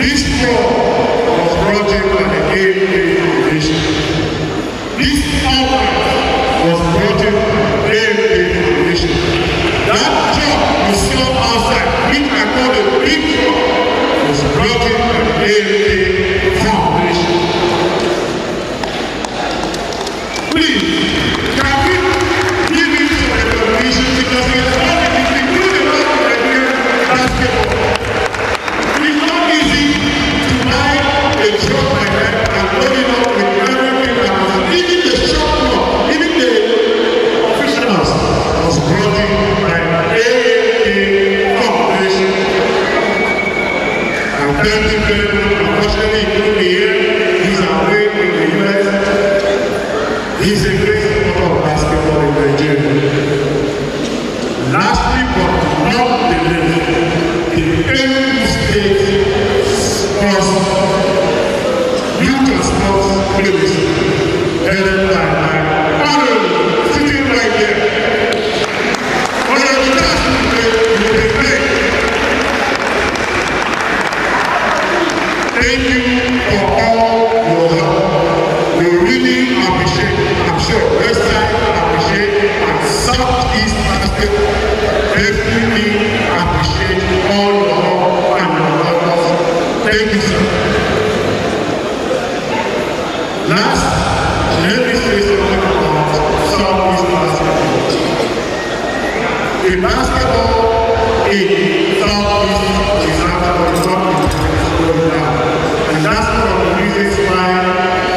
This war was brought in by the AFA Foundation. This outbreak was brought in by the AFA Foundation. That truck you saw outside, which I call the big truck, was brought in by the AFA Foundation. Please, can we give it some recognition because we are starting to do the work of Nigerian basketball. It's not easy to buy a truck like that and load it up with everything that was even the shop floor, even the officials was brought in by AFA Foundation. And thank you very much. Unfortunately, he couldn't be here. He's away in the US. He's a great supporter of basketball in Nigeria. Lastly, but not the least, the Enugu State Sports Youth and Sports Ministry, headed by Honorable, sitting right there. Honorable, that's the great. Thank you for all your help. We really appreciate it. I'm sure Westside appreciate and Southeast Basket definitely appreciate all your help and your efforts. Thank you, sir. Last, let me say something about Southeast Basketball. The basketball in Southeast is actually not going down. And that's one of the reasons why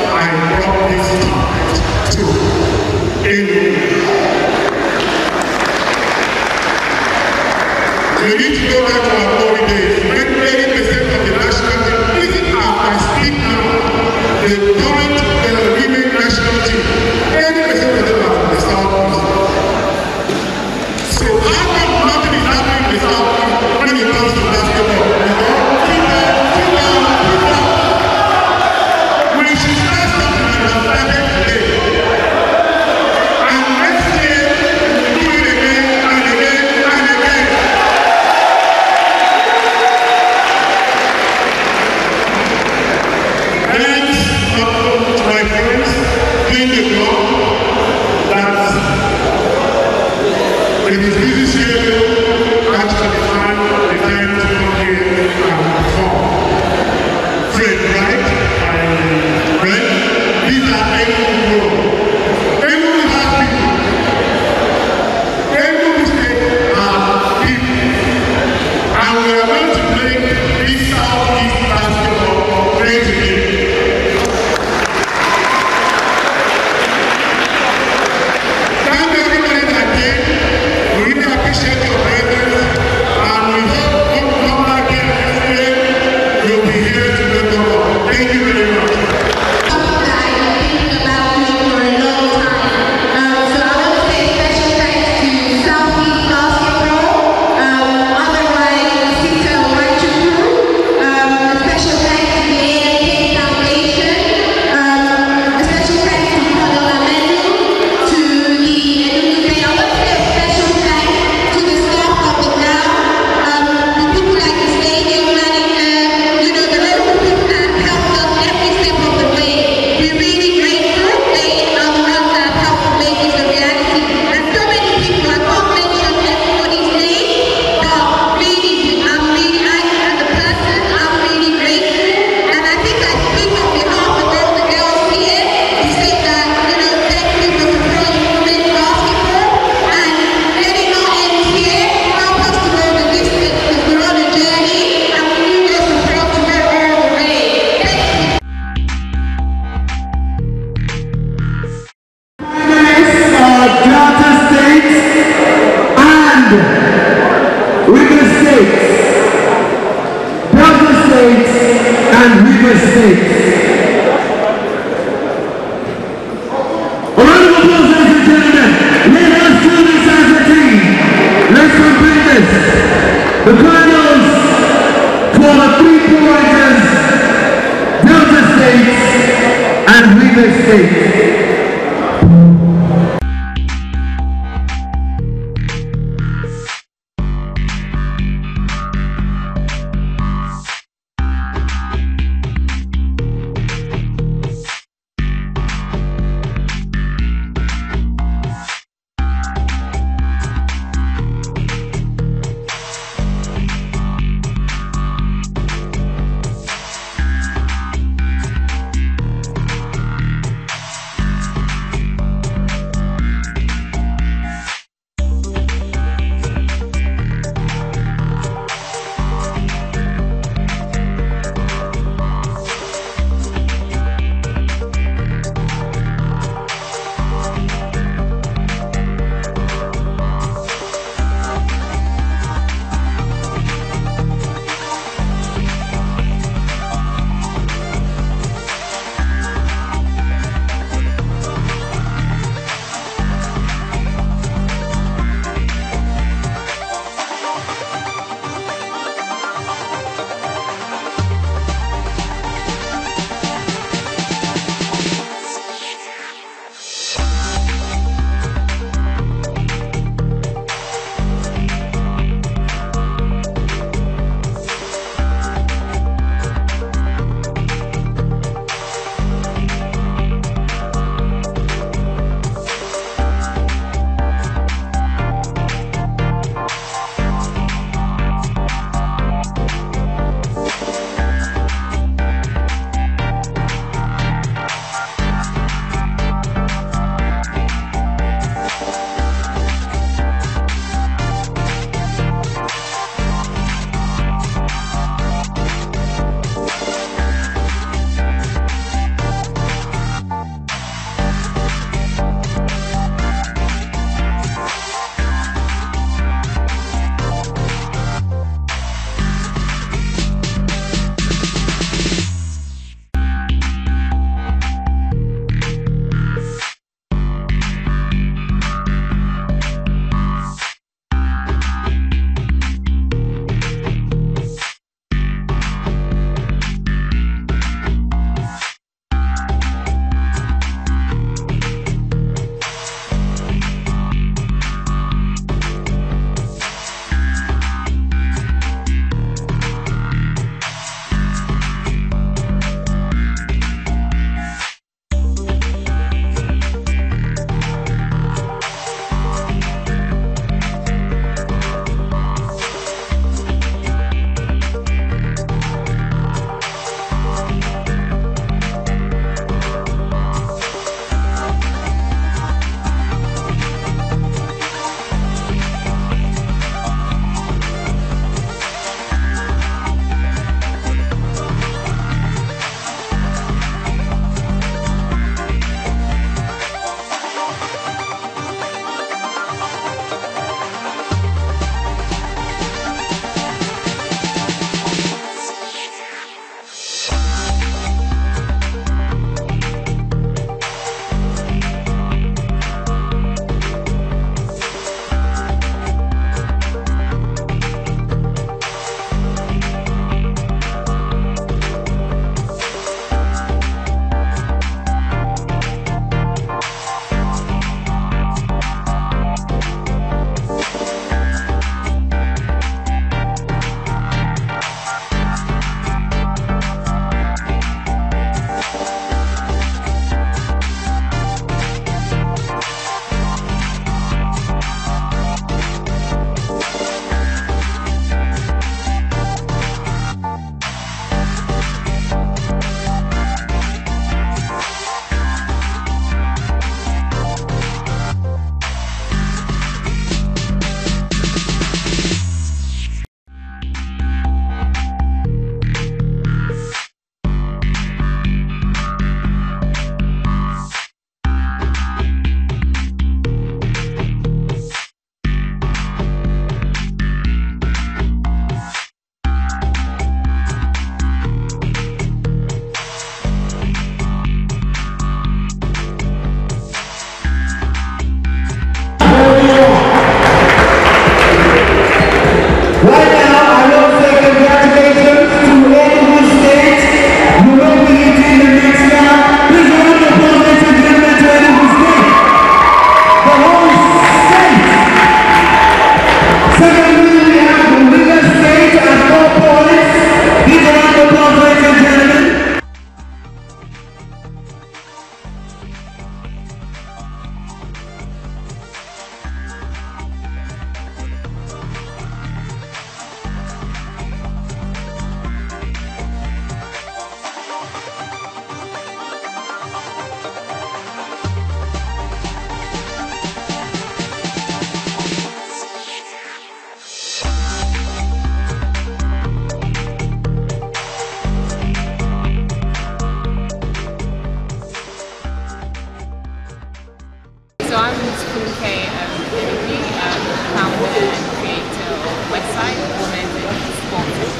I brought this to Enugu. We need to go back to our glory days. When 80% of the national team, even as I speak now, the current women national team, 80% of them are from the Southeast. So how come nothing is happening in the Southeast when it comes to basketball? We should start something that was started today. And next year, we'll do it again and again and again. Thanks to my friends in the club that it is busy schedule actually find the time to come here and perform. Fred Wright and Brent, these are Enugu. Enugu has people. Enugu State has people. And we are going to play this Southeast basketball great again. Thank everybody that came. We really appreciate your presence. And we hope when we come back here next year, you'll be here to welcome us. Thank you very much. The Cardinals for the 3-pointers, Delta State and Rivers State.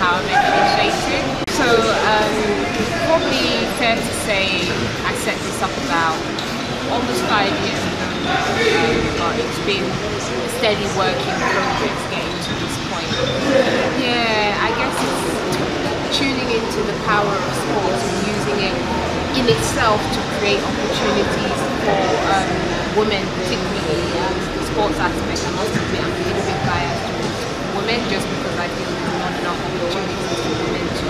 empowerment initiative. So probably fair to say I set this up about almost 5 years ago, but it's been a steady work in progress getting to this point. Yeah, I guess it's tuning into the power of sports and using it in itself to create opportunities for women, particularly the sports aspect. I must admit I'm a little bit biased towards women just because I feel there's not enough opportunities for women to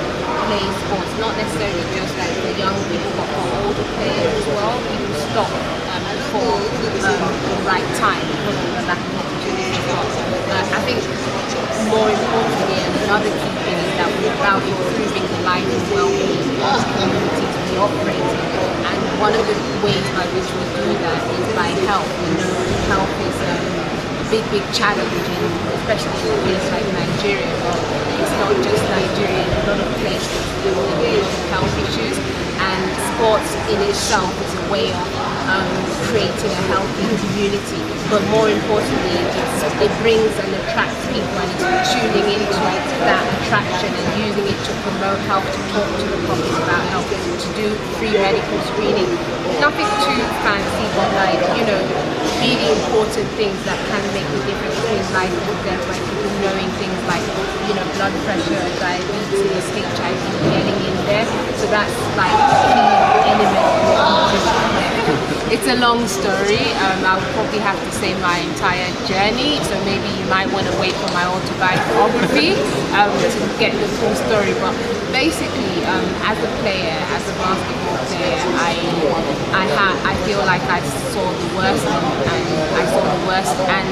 play sports. Not necessarily just like for young people, but for older players as well. People stop before the right time because of the lack of opportunities. I think more importantly, and another key thing is that we're about improving the life and well-being of the communities we operate in. And one of the ways by which we do that is by health. We know health is a big challenge, especially in a place like Nigeria. But it's not just Nigeria, in a lot of places there are health issues, and sports in itself is a way of creating a healthy community. But more importantly, it brings and attracts people, and it's tuning into that attraction and using it to promote health, to talk to the public about health, to do free medical screening. Nothing too fancy, but like, you know, really important things that can make a difference between life and death, by people knowing things like, you know, blood pressure, diabetes, HIV, getting in there. So that's like a key element. It's a long story. I would probably have to say my entire journey, so maybe you might want to wait for my autobiography to get the full story. But basically, as a player, as a basketball player, I feel like I saw the worst, and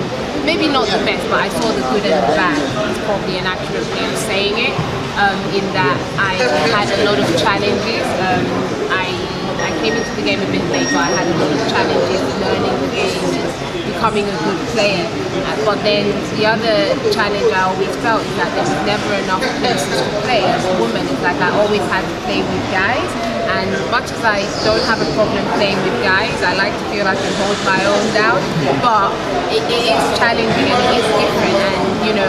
maybe not the best, but I saw the good and the bad. It's probably an accurate way of saying it. In that I had a lot of challenges. I came into the game a bit late, but I had a lot of challenges learning the game and becoming a good player. But then the other challenge I always felt is that there was never enough places to play. As a woman, it's like I always had to play with guys, and much as I don't have a problem playing with guys, I like to feel I can hold my own down, but it is challenging and it is different. And you know,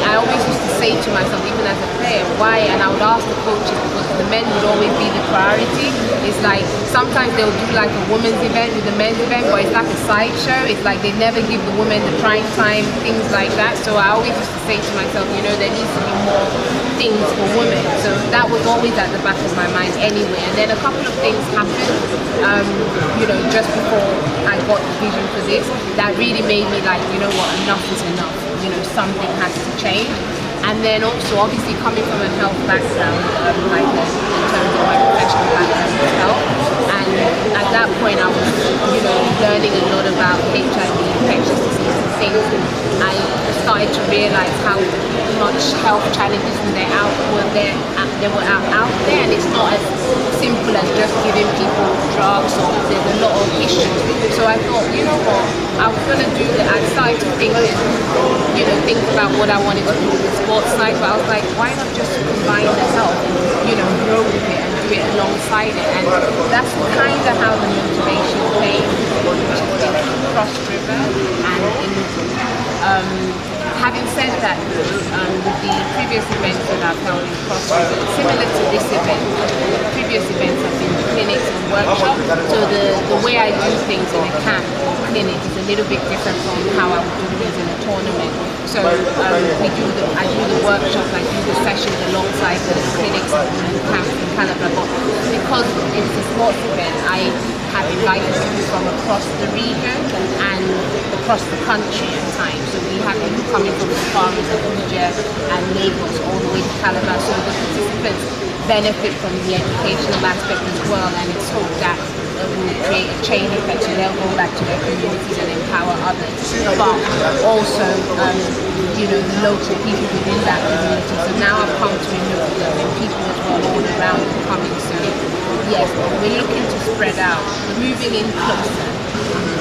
I always used to say to myself, even as a player, why? And I would ask the coaches, because the men would always be the priority. It's like sometimes they'll do like a women's event with the men's event, but it's like a sideshow. It's like they never give the women the prime time, things like that. So I always used to say to myself, you know, there needs to be more things for women. So that was always at the back of my mind anyway. And then a couple of things happened, you know, just before I got the vision for this, that really made me like, you know what, enough is enough. You know, something has to change. And then also, obviously, coming from a health background, like in terms of my professional background as health, and at that point I was, you know, learning a lot about HIV, infectious disease and things. I started to realize how much health challenges were out there, and it's not as simple as just giving people drugs, or there's a lot of issues. So I thought, you know what, I was going to do that. I started to think about what I wanted to do with the sports side, but I was like, why not just combine the health and, you know, grow with it and do it alongside it? And that's kind of how the motivation came, which has been Cross River and in having said that, with the previous events that I've held in Cross River, similar to this event, the previous events have been clinics and workshops. So the way I do things in a camp or clinic is a little bit different from how I would do things in a tournament. So I do the workshops, I do the sessions alongside the clinics and camps in Calabar. But because it's a sports event, I have invited people from across the region and across the country at times. So we have people coming from as far as Abuja and Lagos all the way to Calabar. So the participants benefit from the educational aspect as well, and it's hoped that will create a chain effect, so they'll go back to their communities and empower others. But also, you know, the local people within that community. So now I've come to a people as well all around and coming. So yes, we're looking to spread out. We're moving in closer.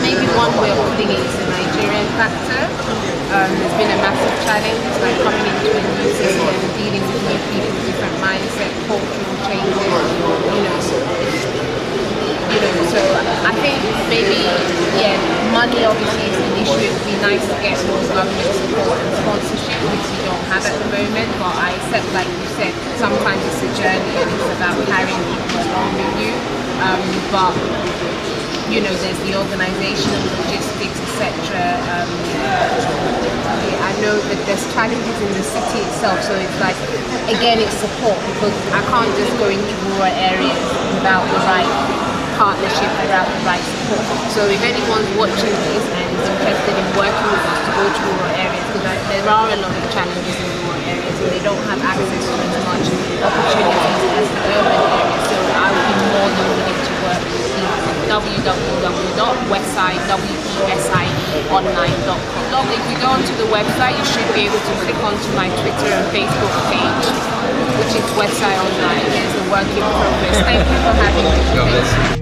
Maybe one way of putting it is the Nigerian factor. There's been a massive challenge. It's like coming into a new system, dealing with new people, different mindset, cultural changes, so I think maybe, yeah, money obviously is an issue. It would be nice to get more government support and sponsorship, which we don't have at the moment, but I accept, like you said, sometimes it's a journey and it's about carrying people along with you. But you know, there's the organizational logistics, etc. I know that there's challenges in the city itself, so it's like, again, it's support, because I can't just go into rural areas without the right partnership, without the right support. So if anyone's watching this and is interested in working with us to go to rural areas, because there are a lot of challenges in rural areas and they don't have access to as much opportunities as the urban areas, so I would be more than willing to work with you. www.westsideonline.com. If you go onto the website, you should be able to click onto my Twitter and Facebook page, which is Westside Online. There's a work in progress. Thank you for having me today.